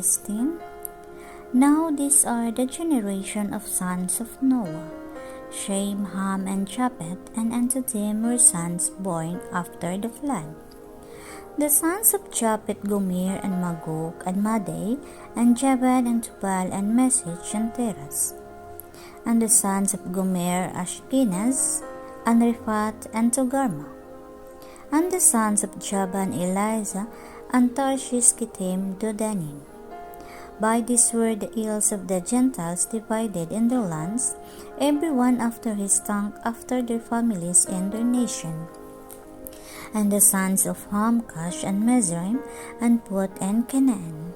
16. Now these are the generation of sons of Noah, Shem, Ham, and Japheth, and unto them were sons born after the flood. The sons of Japheth, Gomer, and Magog, and Madai, and Jabal, and Tubal, and Meshech, and Teras. And the sons of Gomer, Ashkenaz, and Riphat, and Togarmah. And the sons of Javan, Eliza, and Tarshish, Kittim, Dodanim. By this were the ills of the Gentiles divided in their lands, every one after his tongue, after their families and their nation. And the sons of Ham, Cush, and Mizraim, and Put, and Canaan.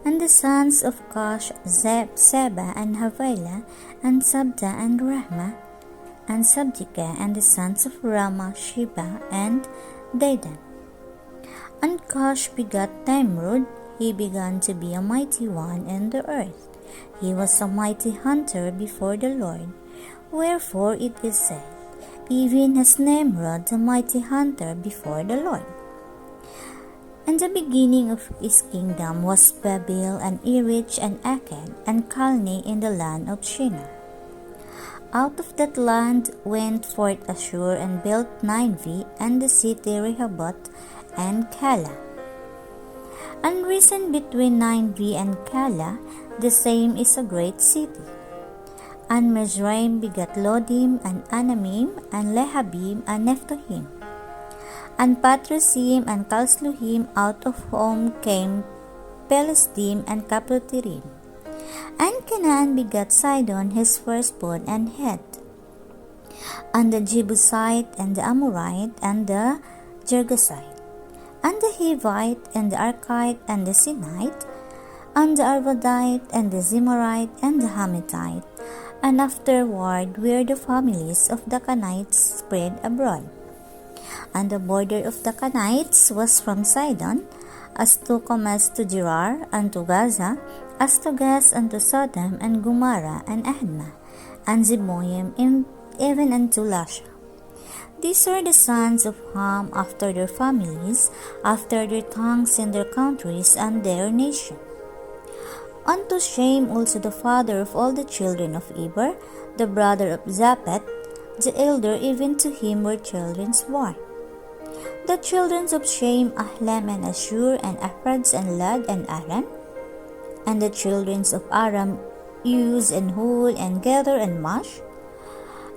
And the sons of Cush, Seba, and Havilah, and Sabta, and Rahma, and Sabdika. And the sons of Rama, Sheba, and Dedan. And Cush begat Nimrod. He began to be a mighty one in the earth. He was a mighty hunter before the Lord. Wherefore it is said, even as Nimrod, the mighty hunter before the Lord. And the beginning of his kingdom was Babel, and Erech, and Akkad, and Calneh in the land of Shinar. Out of that land went forth Ashur, and built Nineveh, and the city Rehoboth, and Calah. And reason between Nineveh and Calah, the same is a great city. And Mizraim begat Lodim, and Anamim, and Lehabim, and Nephtohim. And Patrosim, and Calsluhim, out of whom came Pelestim, and Caplotirim. And Canaan begat Sidon, his firstborn, and Het. And the Jebusite, and the Amorite, and the Girgasite, and the Hivite, and the Archite, and the Sinite, and the Arvadite, and the Zemarite, and the Hamathite. And afterward were the families of the Canaanites spread abroad. And the border of the Canaanites was from Sidon, as to Comes to Gerar, and to Gaza, as to Gas, and to Sodom, and Gomorrah, and Admah, and Zeboim, even unto Lasha. These are the sons of Ham after their families, after their tongues, in their countries, and their nation. Unto Shem also the father of all the children of Eber, the brother of Japheth, the elder, even to him were children born. The children of Shem, Ahlam, and Ashur, and Arphads, and Lud, and Aram. And the children of Aram, Uz, and Hul, and Gether, and Mash.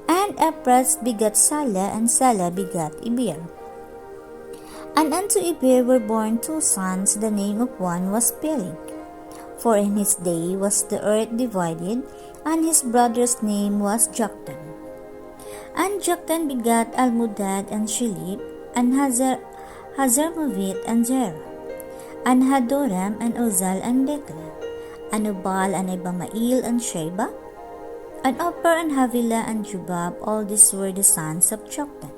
And Ephras begat Salah, and Salah begat Eber. And unto Eber were born two sons, the name of one was Peleg. For in his day was the earth divided, and his brother's name was Joktan. And Joktan begat Almodad, and Shilip, and Hazarmaveth, and Zerah, and Hadoram, and Uzal, and Dekla, and Ubal, and Ibamael, and Sheba, and Oper, and Havilah, and Jubab. All these were the sons of Joktan.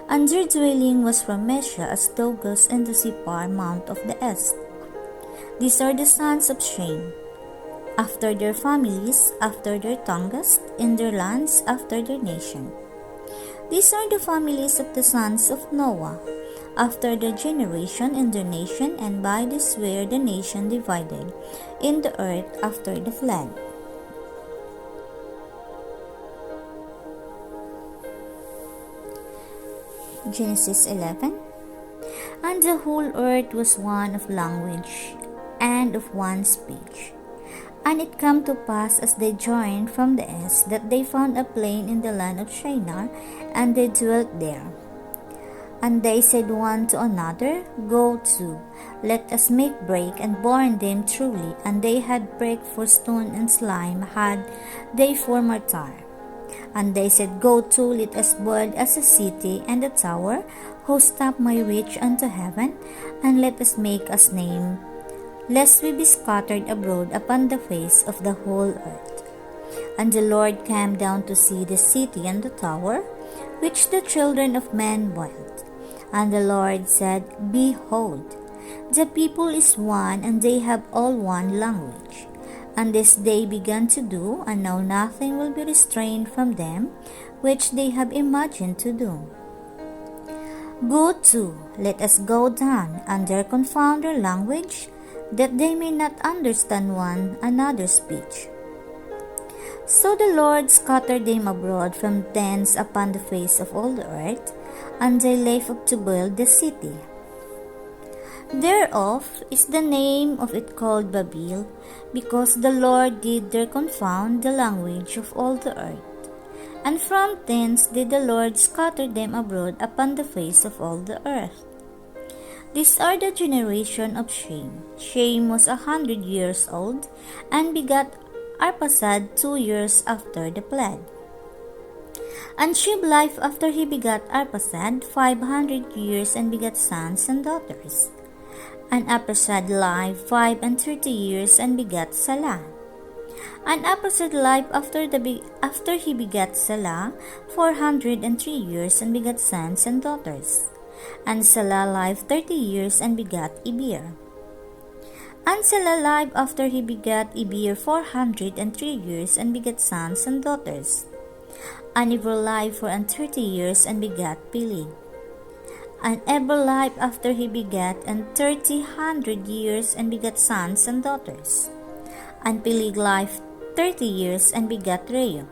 And their dwelling was from Mesha, as thou goest into Sipar, mount of the east. These are the sons of Shem, after their families, after their tongues, in their lands, after their nation. These are the families of the sons of Noah, after their generation, in their nation, and by this were the nation divided in the earth after the flood. Genesis 11. And the whole earth was one of language, and of one speech. And it came to pass, as they journeyed from the east, that they found a plain in the land of Shinar, and they dwelt there. And they said one to another, Go to, let us make break, and burn them truly. And they had break for stone, and slime had they for mortar. And they said, Go to, let us build us a city, and a tower, whose top may reach unto heaven, and let us make us name, lest we be scattered abroad upon the face of the whole earth. And the Lord came down to see the city and the tower, which the children of men built. And the Lord said, Behold, the people is one, and they have all one language. And this they began to do, and now nothing will be restrained from them, which they have imagined to do. Go to, let us go down, and there confound their language, that they may not understand one another's speech. So the Lord scattered them abroad from thence upon the face of all the earth, and they left to build the city. Thereof is the name of it called Babel, because the Lord did there confound the language of all the earth. And from thence did the Lord scatter them abroad upon the face of all the earth. These are the generation of Shem. Shem was 100 years old, and begat Arphaxad 2 years after the flood. And Shem lived after he begat Arphaxad 500 years, and begat sons and daughters. And Arphaxad lived 35 years, and begat Salah. And Arphaxad lived after he begat Salah 403 years, and begat sons and daughters. And Salah lived 30 years, and begat Eber. And Salah lived after he begat Eber 403 years, and begat sons and daughters. And Eber lived 430 years, and begat Peleg. And Eber lived after he begat 100 years, and begat sons and daughters. And Peleg lived 30 years, and begat Reu.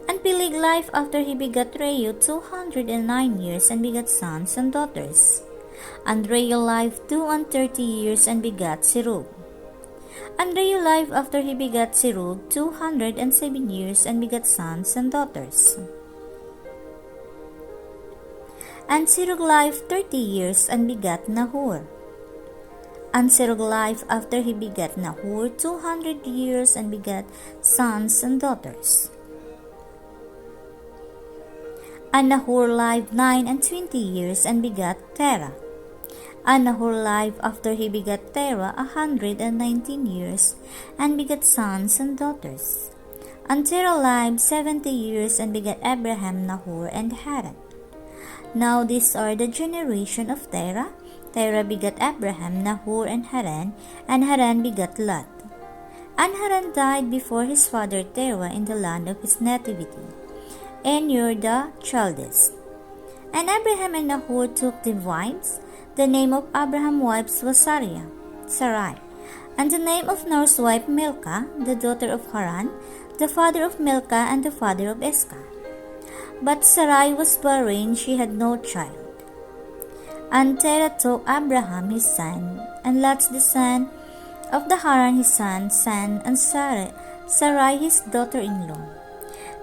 And Peleg lived after he begat Reu 209 years, and begat sons and daughters. And Reu lived 230 years, and begat Serug. And Reu lived after he begat Serug 207 years, and begat sons and daughters. And Serug lived 30 years, and begat Nahor. And Serug lived after he begat Nahor 200 years, and begat sons and daughters. And Nahor lived 29 years, and begat Terah. And Nahor lived after he begat Terah 119 years, and begat sons and daughters. And Terah lived 70 years, and begat Abraham, Nahor, and Haran. Now these are the generation of Terah. Terah begat Abraham, Nahor, and Haran begat Lot. And Haran died before his father Terah in the land of his nativity, in Ur the Chaldees. And Abraham and Nahor took them wives. The name of Abraham's wives was Sarai, and the name of Nahor's wife Milcah, the daughter of Haran, the father of Milcah and the father of Iscah. But Sarai was barren, she had no child. And Terah took Abraham his son, and Lot the son of the Haran his son, and Sarai his daughter-in-law,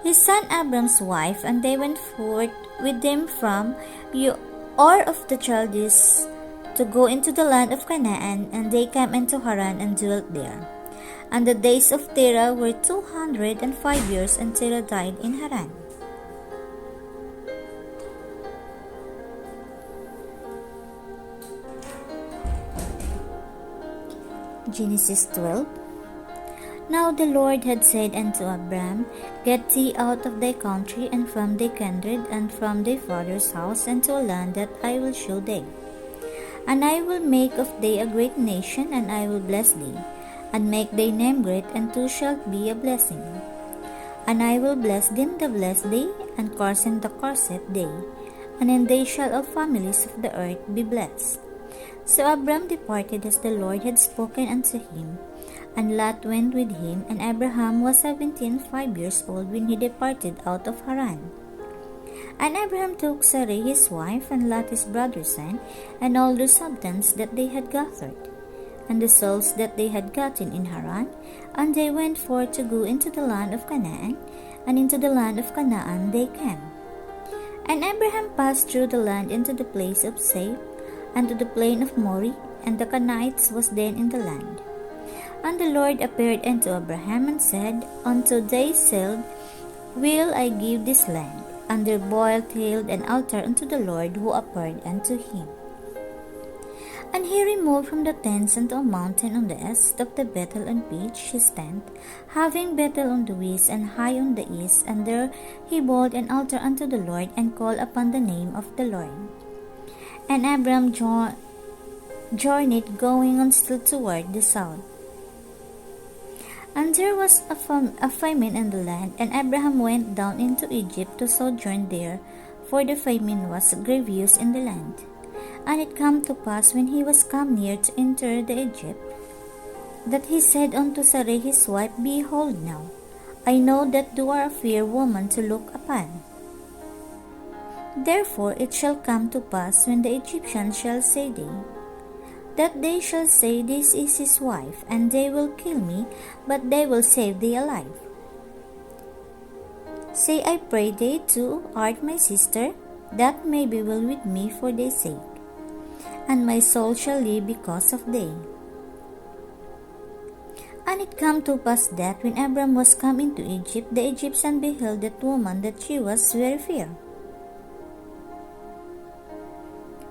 his son Abram's wife, and they went forth with them from Ur of the Chaldees to go into the land of Canaan, and they came into Haran and dwelt there. And the days of Terah were 205 years, and Terah died in Haran. Genesis 12. Now the Lord had said unto Abram, Get thee out of thy country, and from thy kindred, and from thy father's house, and to a land that I will show thee. And I will make of thee a great nation, and I will bless thee, and make thy name great, and thou shalt be a blessing. And I will bless them that bless thee, and curse them that curseth thee, and in thee shall all families of the earth be blessed. So Abram departed as the Lord had spoken unto him, and Lot went with him, and Abraham was 75 years old when he departed out of Haran. And Abraham took Sarai his wife, and Lot his brother's son, and all the substance that they had gathered, and the souls that they had gotten in Haran, and they went forth to go into the land of Canaan, and into the land of Canaan they came. And Abraham passed through the land into the place of Safe, and to the plain of Moreh, and the Canaanites was then in the land. And the Lord appeared unto Abraham, and said, Unto thy seed will I give this land. And there boiled held an altar unto the Lord who appeared unto him. And he removed from the tents unto a mountain on the east of the Bethel, and pitched his tent, having Bethel on the west and Hai on the east. And there he built an altar unto the Lord, and called upon the name of the Lord. And Abram journeyed, going on still toward the south. And there was a famine in the land, and Abraham went down into Egypt to sojourn there, for the famine was grievous in the land. And it came to pass, when he was come near to enter the Egypt, that he said unto Sarai his wife, Behold now, I know that thou art a fair woman to look upon. Therefore it shall come to pass, when the Egyptians shall see thee, that they shall say, This is his wife, and they will kill me, but they will save thee alive. Say, I pray thee, too art my sister, that may be well with me for thy sake, and my soul shall live because of thee. And it came to pass that, when Abram was come into Egypt, the Egyptian beheld that woman, that she was very fair.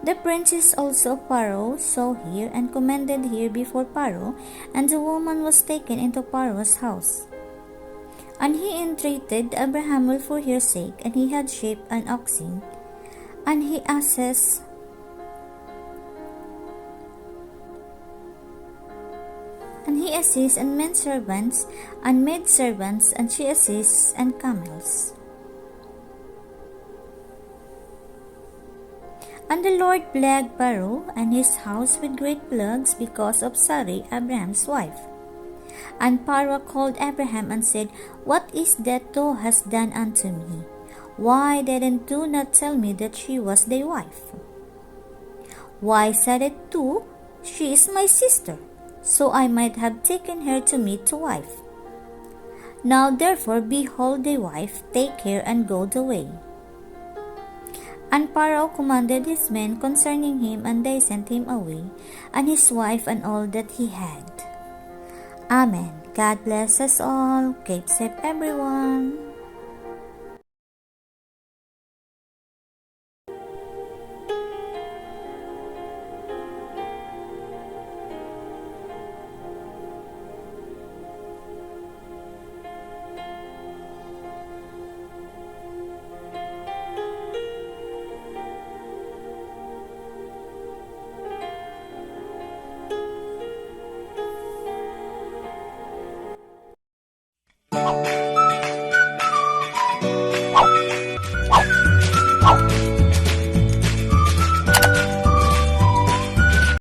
The princes also of Pharaoh saw her, and commended her before Pharaoh, and the woman was taken into Pharaoh's house. And he entreated Abraham for her sake, and he had sheep and oxen, and he asses, and men servants, and maid servants, and she asses, and camels. And the Lord plagued Pharaoh and his house with great plagues because of Sarai, Abraham's wife. And Pharaoh called Abraham and said, What is that thou hast done unto me? Why didn't thou not tell me that she was thy wife? Why saidst thou, She is my sister, so I might have taken her to me to wife? Now therefore, behold thy wife, take her and go the way. And Pharaoh commanded his men concerning him, and they sent him away, and his wife and all that he had. Amen. God bless us all. Keep safe, everyone.